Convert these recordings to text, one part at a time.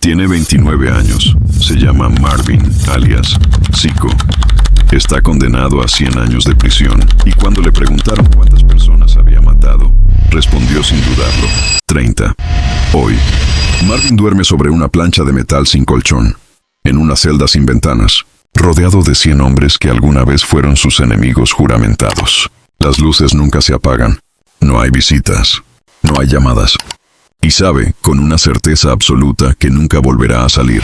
Tiene 29 años. Se llama Marvin, alias Zico. Está condenado a 100 años de prisión, y cuando le preguntaron cuántas personas había matado, respondió sin dudarlo: 30. Hoy, Marvin duerme sobre una plancha de metal sin colchón, en una celda sin ventanas, rodeado de 100 hombres que alguna vez fueron sus enemigos juramentados. Las luces nunca se apagan, no hay visitas, no hay llamadas, y sabe con una certeza absoluta que nunca volverá a salir.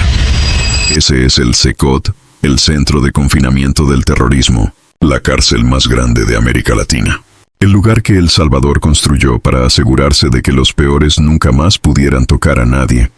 Ese es el CECOT, el Centro de Confinamiento del Terrorismo, la cárcel más grande de América Latina. El lugar que El Salvador construyó para asegurarse de que los peores nunca más pudieran tocar a nadie.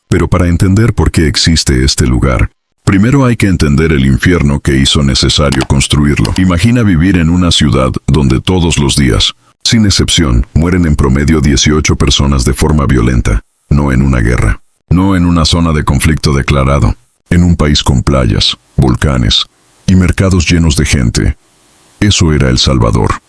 Pero para entender por qué existe este lugar, primero hay que entender el infierno que hizo necesario construirlo. Imagina vivir en una ciudad donde todos los días, sin excepción, mueren en promedio 18 personas de forma violenta, no en una guerra, no en una zona de conflicto declarado, en un país con playas, volcanes y mercados llenos de gente. Eso era El Salvador.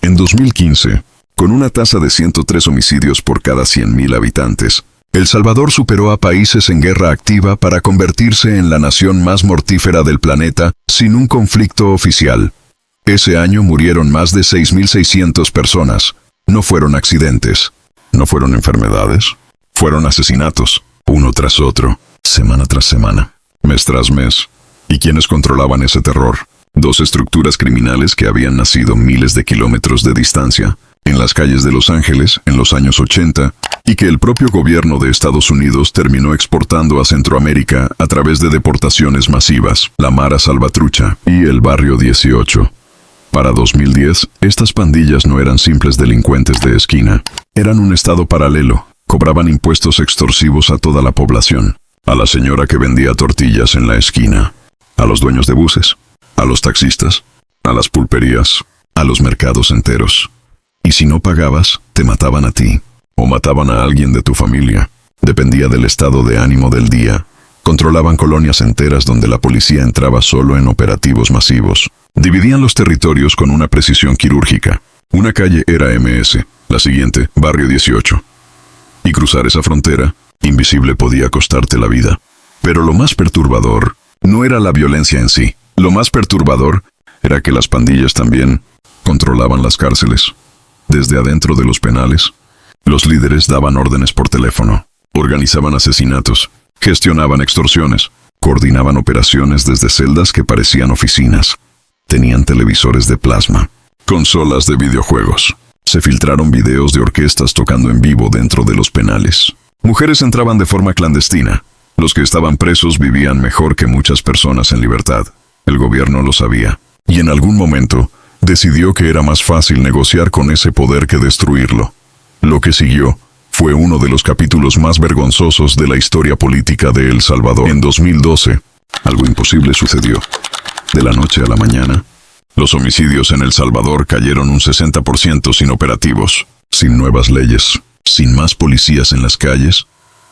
En 2015, con una tasa de 103 homicidios por cada 100.000 habitantes, El Salvador superó a países en guerra activa para convertirse en la nación más mortífera del planeta sin un conflicto oficial. Ese año murieron más de 6.600 personas. No fueron accidentes, no fueron enfermedades, fueron asesinatos, uno tras otro, semana tras semana, mes tras mes. ¿Y quiénes controlaban ese terror? Dos estructuras criminales que habían nacido miles de kilómetros de distancia, en las calles de Los Ángeles en los años 80, y que el propio gobierno de Estados Unidos terminó exportando a Centroamérica a través de deportaciones masivas, la Mara Salvatrucha y el Barrio 18. Para 2010, estas pandillas no eran simples delincuentes de esquina, eran un estado paralelo, cobraban impuestos extorsivos a toda la población, a la señora que vendía tortillas en la esquina, a los dueños de buses, a los taxistas, a las pulperías, a los mercados enteros. Y si no pagabas, te mataban a ti, o mataban a alguien de tu familia. Dependía del estado de ánimo del día. Controlaban colonias enteras donde la policía entraba solo en operativos masivos. Dividían los territorios con una precisión quirúrgica. Una calle era MS, la siguiente, Barrio 18. Y cruzar esa frontera, invisible, podía costarte la vida. Pero lo más perturbador no era la violencia en sí. Lo más perturbador era que las pandillas también controlaban las cárceles. Desde adentro de los penales, los líderes daban órdenes por teléfono, organizaban asesinatos, gestionaban extorsiones, coordinaban operaciones desde celdas que parecían oficinas. Tenían televisores de plasma, consolas de videojuegos. Se filtraron videos de orquestas tocando en vivo dentro de los penales. Mujeres entraban de forma clandestina. Los que estaban presos vivían mejor que muchas personas en libertad. El gobierno lo sabía, y en algún momento decidió que era más fácil negociar con ese poder que destruirlo. Lo que siguió fue uno de los capítulos más vergonzosos de la historia política de El Salvador. En 2012, algo imposible sucedió. De la noche a la mañana, los homicidios en El Salvador cayeron un 60% sin operativos, sin nuevas leyes, sin más policías en las calles.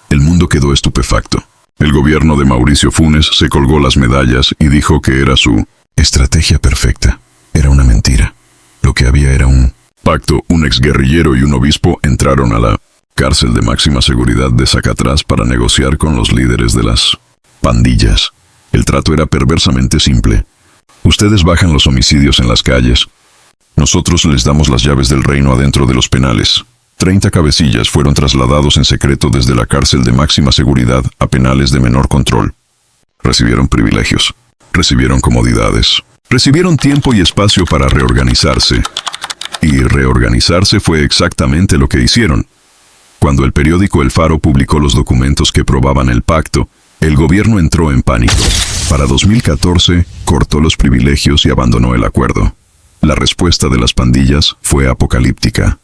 El mundo quedó estupefacto. El gobierno de Mauricio Funes se colgó las medallas y dijo que era su estrategia perfecta. Era una mentira. Lo que había era un pacto. Un exguerrillero y un obispo entraron a la cárcel de máxima seguridad de Zacatrás para negociar con los líderes de las pandillas. El trato era perversamente simple. Ustedes bajan los homicidios en las calles. Nosotros les damos las llaves del reino adentro de los penales. 30 cabecillas fueron trasladados en secreto desde la cárcel de máxima seguridad a penales de menor control. Recibieron privilegios, recibieron comodidades, recibieron tiempo y espacio para reorganizarse. Y reorganizarse fue exactamente lo que hicieron. Cuando el periódico El Faro publicó los documentos que probaban el pacto, el gobierno entró en pánico. Para 2014, cortó los privilegios y abandonó el acuerdo. La respuesta de las pandillas fue apocalíptica.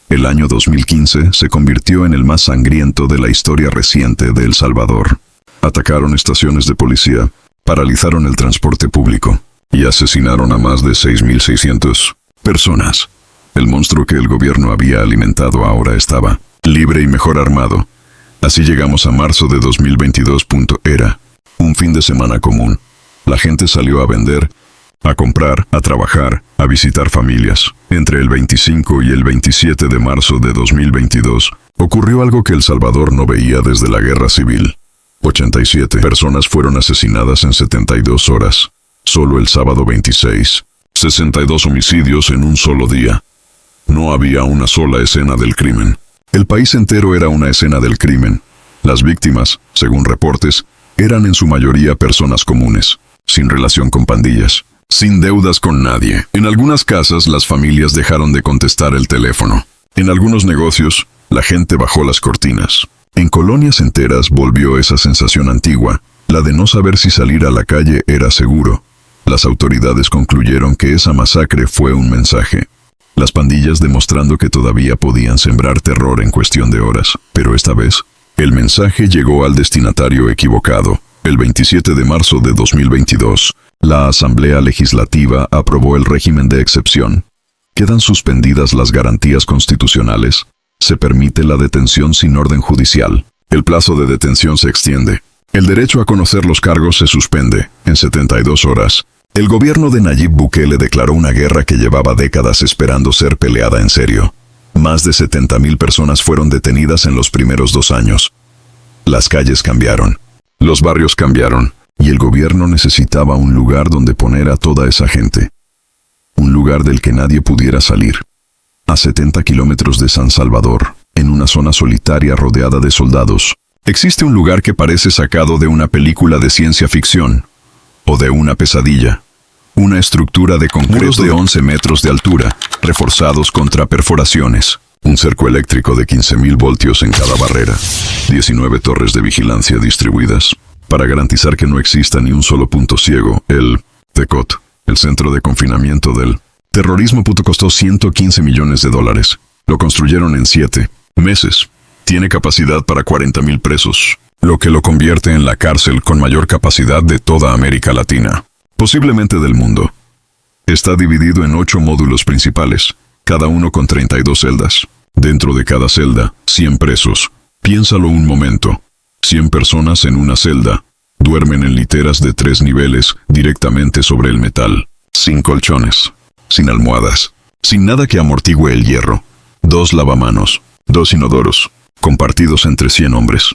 El año 2015 se convirtió en el más sangriento de la historia reciente de El Salvador. Atacaron estaciones de policía, paralizaron el transporte público y asesinaron a más de 6.600 personas. El monstruo que el gobierno había alimentado ahora estaba libre y mejor armado. Así llegamos a marzo de 2022. Era un fin de semana común. La gente salió a vender, a comprar, a trabajar, a visitar familias. Entre el 25 y el 27 de marzo de 2022, Ocurrió algo que El Salvador no veía desde la guerra civil. 87 personas fueron asesinadas en 72 horas. Solo el sábado 26. 62 homicidios en un solo día. No había una sola escena del crimen. El país entero era una escena del crimen. Las víctimas, según reportes, eran en su mayoría personas comunes, sin relación con pandillas, sin deudas con nadie. En algunas casas las familias dejaron de contestar el teléfono. En algunos negocios, la gente bajó las cortinas. En colonias enteras volvió esa sensación antigua, la de no saber si salir a la calle era seguro. Las autoridades concluyeron que esa masacre fue un mensaje. Las pandillas demostrando que todavía podían sembrar terror en cuestión de horas, pero esta vez, el mensaje llegó al destinatario equivocado. El 27 de marzo de 2022, la Asamblea Legislativa aprobó el régimen de excepción. Quedan suspendidas las garantías constitucionales. Se permite la detención sin orden judicial. El plazo de detención se extiende. El derecho a conocer los cargos se suspende en 72 horas. El gobierno de Nayib Bukele declaró una guerra que llevaba décadas esperando ser peleada en serio. Más de 70,000 personas fueron detenidas en los primeros 2 años. Las calles cambiaron, los barrios cambiaron, y el gobierno necesitaba un lugar donde poner a toda esa gente. Un lugar del que nadie pudiera salir. A 70 kilómetros de San Salvador, en una zona solitaria rodeada de soldados, existe un lugar que parece sacado de una película de ciencia ficción, o de una pesadilla. Una estructura de concreto de 11 metros de altura, reforzados contra perforaciones. Un cerco eléctrico de 15,000 voltios en cada barrera. 19 torres de vigilancia distribuidas, para garantizar que no exista ni un solo punto ciego. El CECOT, el centro de confinamiento del terrorismo, costó $115 millones. Lo construyeron en 7 meses. Tiene capacidad para 40,000 presos, lo que lo convierte en la cárcel con mayor capacidad de toda América Latina, posiblemente del mundo. Está dividido en 8 módulos principales, cada uno con 32 celdas. Dentro de cada celda, 100 presos. Piénsalo un momento. 100 personas en una celda. Duermen en literas de 3 niveles, directamente sobre el metal. Sin colchones. Sin almohadas. Sin nada que amortigüe el hierro. 2 lavamanos. 2 inodoros. Compartidos entre 100 hombres.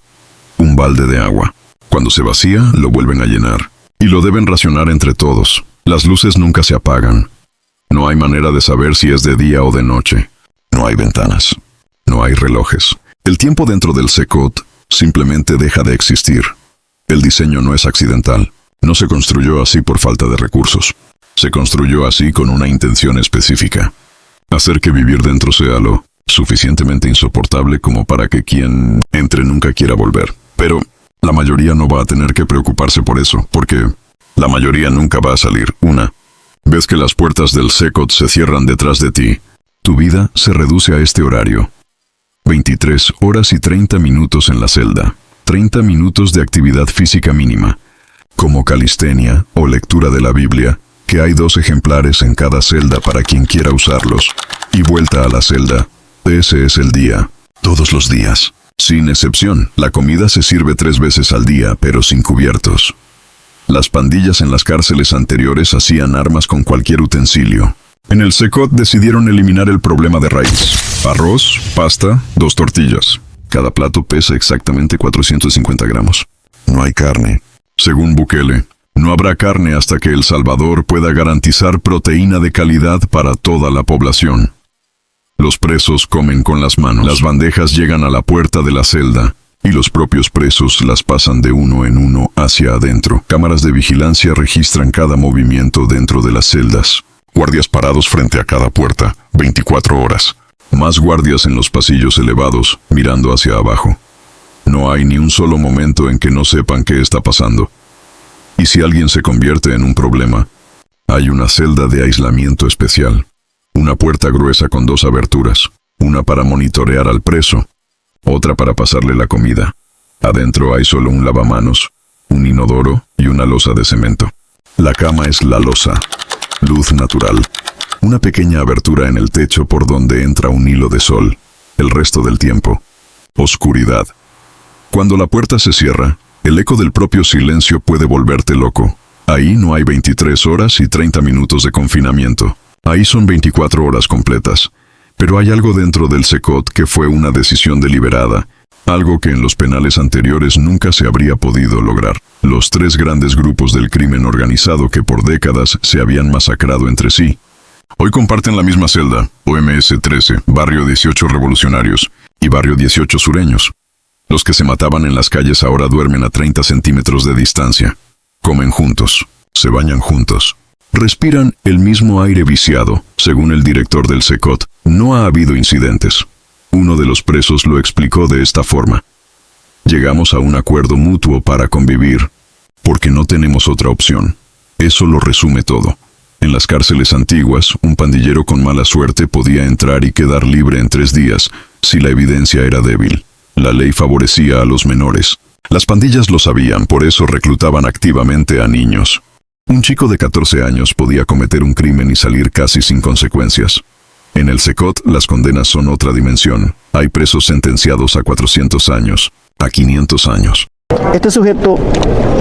Un balde de agua. Cuando se vacía, lo vuelven a llenar. Y lo deben racionar entre todos. Las luces nunca se apagan. No hay manera de saber si es de día o de noche. No hay ventanas. No hay relojes. El tiempo dentro del CECOT simplemente deja de existir. El diseño no es accidental. No se construyó así por falta de recursos. Se construyó así con una intención específica. Hacer que vivir dentro sea lo suficientemente insoportable como para que quien entre nunca quiera volver. Pero la mayoría no va a tener que preocuparse por eso, porque la mayoría nunca va a salir. Ves que las puertas del CECOT se cierran detrás de ti. Tu vida se reduce a este horario. 23 horas y 30 minutos en la celda. 30 minutos de actividad física mínima, como calistenia o lectura de la Biblia, que hay 2 ejemplares en cada celda para quien quiera usarlos. Y vuelta a la celda. Ese es el día. Todos los días. Sin excepción, la comida se sirve 3 veces al día, pero sin cubiertos. Las pandillas en las cárceles anteriores hacían armas con cualquier utensilio. En el CECOT decidieron eliminar el problema de raíz. Arroz, pasta, 2 tortillas. Cada plato pesa exactamente 450 gramos. No hay carne. Según Bukele, no habrá carne hasta que El Salvador pueda garantizar proteína de calidad para toda la población. Los presos comen con las manos. Las bandejas llegan a la puerta de la celda, y los propios presos las pasan de uno en uno hacia adentro. Cámaras de vigilancia registran cada movimiento dentro de las celdas. Guardias parados frente a cada puerta, 24 horas. Más guardias en los pasillos elevados, mirando hacia abajo. No hay ni un solo momento en que no sepan qué está pasando. Y si alguien se convierte en un problema, hay una celda de aislamiento especial. Una puerta gruesa con 2 aberturas. Una para monitorear al preso. Otra para pasarle la comida. Adentro hay solo un lavamanos, un inodoro y una losa de cemento. La cama es la losa. Luz natural. Una pequeña abertura en el techo por donde entra un hilo de sol. El resto del tiempo, oscuridad. Cuando la puerta se cierra, el eco del propio silencio puede volverte loco. Ahí no hay 23 horas y 30 minutos de confinamiento. Ahí son 24 horas completas. Pero hay algo dentro del SECOT que fue una decisión deliberada, algo que en los penales anteriores nunca se habría podido lograr. Los tres grandes grupos del crimen organizado que por décadas se habían masacrado entre sí, hoy comparten la misma celda, OMS 13, Barrio 18 Revolucionarios y Barrio 18 Sureños. Los que se mataban en las calles ahora duermen a 30 centímetros de distancia. Comen juntos, se bañan juntos, respiran el mismo aire viciado. Según el director del SECOT, no ha habido incidentes. Uno de los presos lo explicó de esta forma: llegamos a un acuerdo mutuo para convivir, porque no tenemos otra opción. Eso lo resume todo. En las cárceles antiguas, un pandillero con mala suerte podía entrar y quedar libre en 3 días, si la evidencia era débil. La ley favorecía a los menores. Las pandillas lo sabían, por eso reclutaban activamente a niños. Un chico de 14 años podía cometer un crimen y salir casi sin consecuencias. En el SECOT, las condenas son otra dimensión. Hay presos sentenciados a 400 años, a 500 años. Este sujeto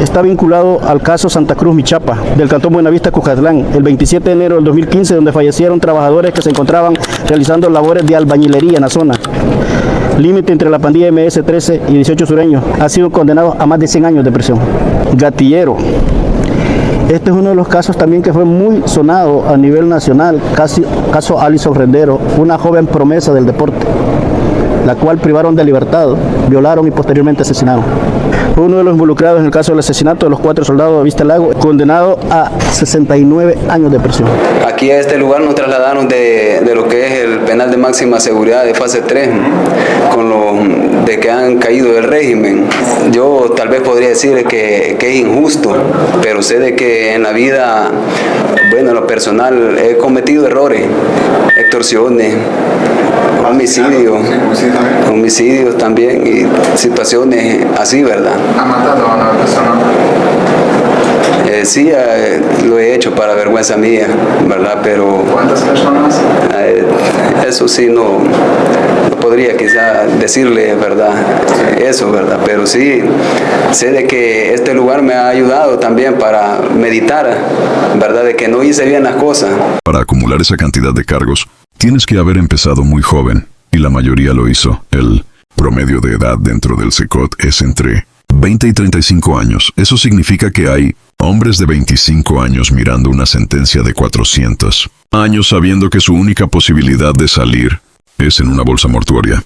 está vinculado al caso Santa Cruz Michapa, del Cantón Buenavista, Cucatlán, el 27 de enero del 2015, donde fallecieron trabajadores que se encontraban realizando labores de albañilería en la zona. Límite entre la pandilla MS-13 y 18 Sureños. Ha sido condenado a más de 100 años de prisión. Gatillero. Este es uno de los casos también que fue muy sonado a nivel nacional, caso Alison Rendero, una joven promesa del deporte, la cual privaron de libertad, violaron y posteriormente asesinaron. Fue uno de los involucrados en el caso del asesinato de los 4 soldados de Vista Lago, condenado a 69 años de prisión. Aquí a este lugar nos trasladaron de lo que es el penal de máxima seguridad de fase 3, con lo de que han caído del régimen. Yo tal vez podría decir que es injusto, pero sé de que en la vida, bueno, en lo personal, he cometido errores, extorsiones, homicidios también y situaciones así, ¿verdad? ¿Ha matado a una persona? Sí, lo he hecho para vergüenza mía, ¿verdad? Pero ¿cuántas personas? Eso sí no podría quizá decirle, ¿verdad? Eso, ¿verdad? Pero sí, sé de que este lugar me ha ayudado también para meditar, ¿verdad? De que no hice bien las cosas. Para acumular esa cantidad de cargos, tienes que haber empezado muy joven, y la mayoría lo hizo. El promedio de edad dentro del SECOT es entre 20 y 35 años. Eso significa que hay hombres de 25 años mirando una sentencia de 400 años sabiendo que su única posibilidad de salir es en una bolsa mortuoria.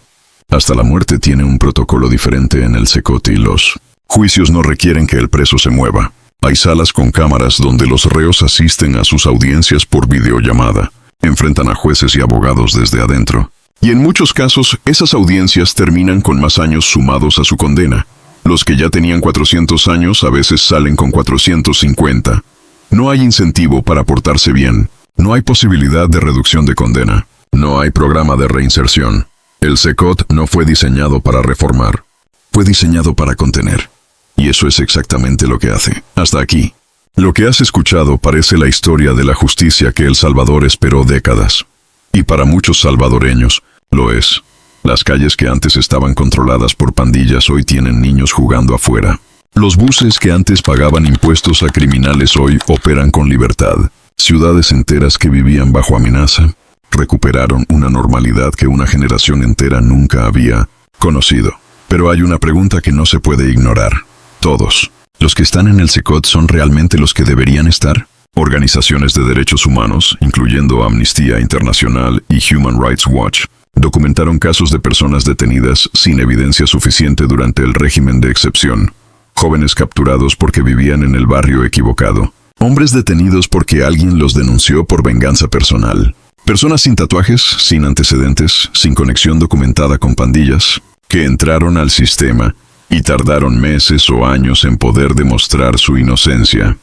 Hasta la muerte tiene un protocolo diferente en el SECOT y los juicios no requieren que el preso se mueva. Hay salas con cámaras donde los reos asisten a sus audiencias por videollamada. Enfrentan a jueces y abogados desde adentro. Y en muchos casos, esas audiencias terminan con más años sumados a su condena. Los que ya tenían 400 años a veces salen con 450. No hay incentivo para portarse bien. No hay posibilidad de reducción de condena. No hay programa de reinserción. El SECOT no fue diseñado para reformar. Fue diseñado para contener. Y eso es exactamente lo que hace. Hasta aquí. Lo que has escuchado parece la historia de la justicia que El Salvador esperó décadas. Y para muchos salvadoreños, lo es. Las calles que antes estaban controladas por pandillas hoy tienen niños jugando afuera. Los buses que antes pagaban impuestos a criminales hoy operan con libertad. Ciudades enteras que vivían bajo amenaza recuperaron una normalidad que una generación entera nunca había conocido. Pero hay una pregunta que no se puede ignorar. Todos los que están en el SECOT son realmente los que deberían estar. Organizaciones de derechos humanos, incluyendo Amnistía Internacional y Human Rights Watch, documentaron casos de personas detenidas sin evidencia suficiente durante el régimen de excepción. Jóvenes capturados porque vivían en el barrio equivocado. Hombres detenidos porque alguien los denunció por venganza personal. Personas sin tatuajes, sin antecedentes, sin conexión documentada con pandillas, que entraron al sistema y tardaron meses o años en poder demostrar su inocencia.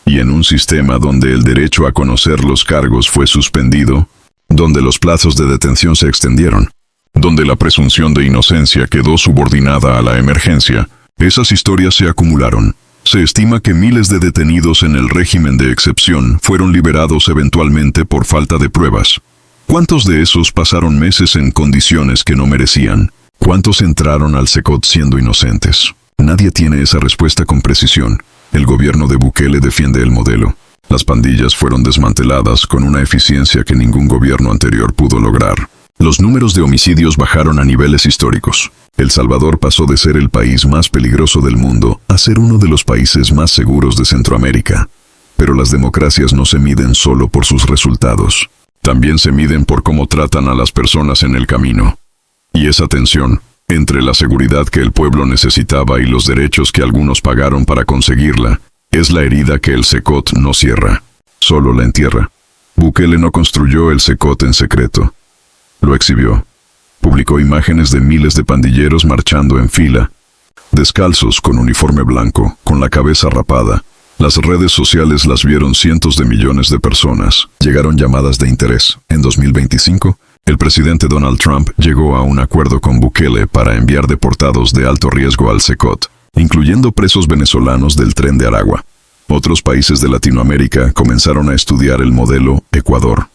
Y en un sistema donde el derecho a conocer los cargos fue suspendido, donde los plazos de detención se extendieron, donde la presunción de inocencia quedó subordinada a la emergencia, esas historias se acumularon. Se estima que miles de detenidos en el régimen de excepción fueron liberados eventualmente por falta de pruebas. ¿Cuántos de esos pasaron meses en condiciones que no merecían? ¿Cuántos entraron al SECOT siendo inocentes? Nadie tiene esa respuesta con precisión. El gobierno de Bukele defiende el modelo. Las pandillas fueron desmanteladas con una eficiencia que ningún gobierno anterior pudo lograr. Los números de homicidios bajaron a niveles históricos. El Salvador pasó de ser el país más peligroso del mundo a ser uno de los países más seguros de Centroamérica. Pero las democracias no se miden solo por sus resultados. También se miden por cómo tratan a las personas en el camino. Y esa tensión, entre la seguridad que el pueblo necesitaba y los derechos que algunos pagaron para conseguirla, es la herida que el CECOT no cierra, solo la entierra. Bukele no construyó el CECOT en secreto. Lo exhibió. Publicó imágenes de miles de pandilleros marchando en fila, descalzos con uniforme blanco, con la cabeza rapada. Las redes sociales las vieron cientos de millones de personas. Llegaron llamadas de interés. En 2025, el presidente Donald Trump llegó a un acuerdo con Bukele para enviar deportados de alto riesgo al CECOT, incluyendo presos venezolanos del Tren de Aragua. Otros países de Latinoamérica comenzaron a estudiar el modelo Ecuador,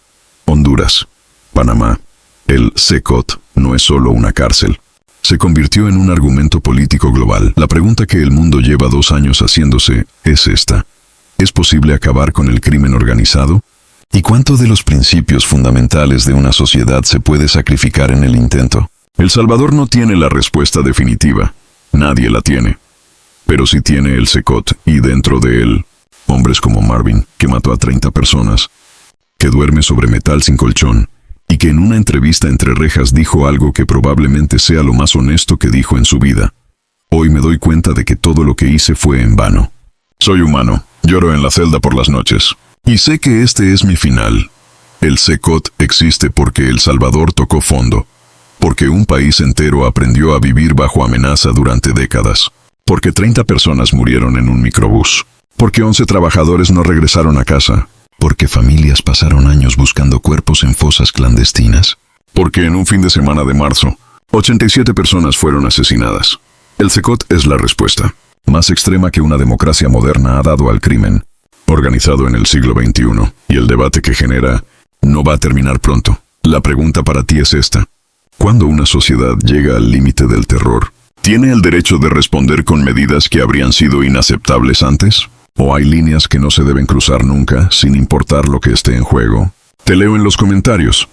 Honduras, Panamá. El CECOT no es solo una cárcel. Se convirtió en un argumento político global. La pregunta que el mundo lleva 2 años haciéndose es esta: ¿es posible acabar con el crimen organizado? ¿Y cuánto de los principios fundamentales de una sociedad se puede sacrificar en el intento? El Salvador no tiene la respuesta definitiva. Nadie la tiene. Pero sí tiene el CECOT, y dentro de él, hombres como Marvin, que mató a 30 personas, que duerme sobre metal sin colchón, y que en una entrevista entre rejas dijo algo que probablemente sea lo más honesto que dijo en su vida. Hoy me doy cuenta de que todo lo que hice fue en vano. Soy humano, lloro en la celda por las noches, y sé que este es mi final. El CECOT existe porque El Salvador tocó fondo, porque un país entero aprendió a vivir bajo amenaza durante décadas, porque 30 personas murieron en un microbús, porque 11 trabajadores no regresaron a casa, porque familias pasaron años buscando cuerpos en fosas clandestinas, porque en un fin de semana de marzo, 87 personas fueron asesinadas. El CECOT es la respuesta, más extrema que una democracia moderna ha dado al crimen, organizado en el siglo XXI, y el debate que genera no va a terminar pronto. La pregunta para ti es esta: ¿cuándo una sociedad llega al límite del terror, tiene el derecho de responder con medidas que habrían sido inaceptables antes? ¿O hay líneas que no se deben cruzar nunca, sin importar lo que esté en juego? Te leo en los comentarios.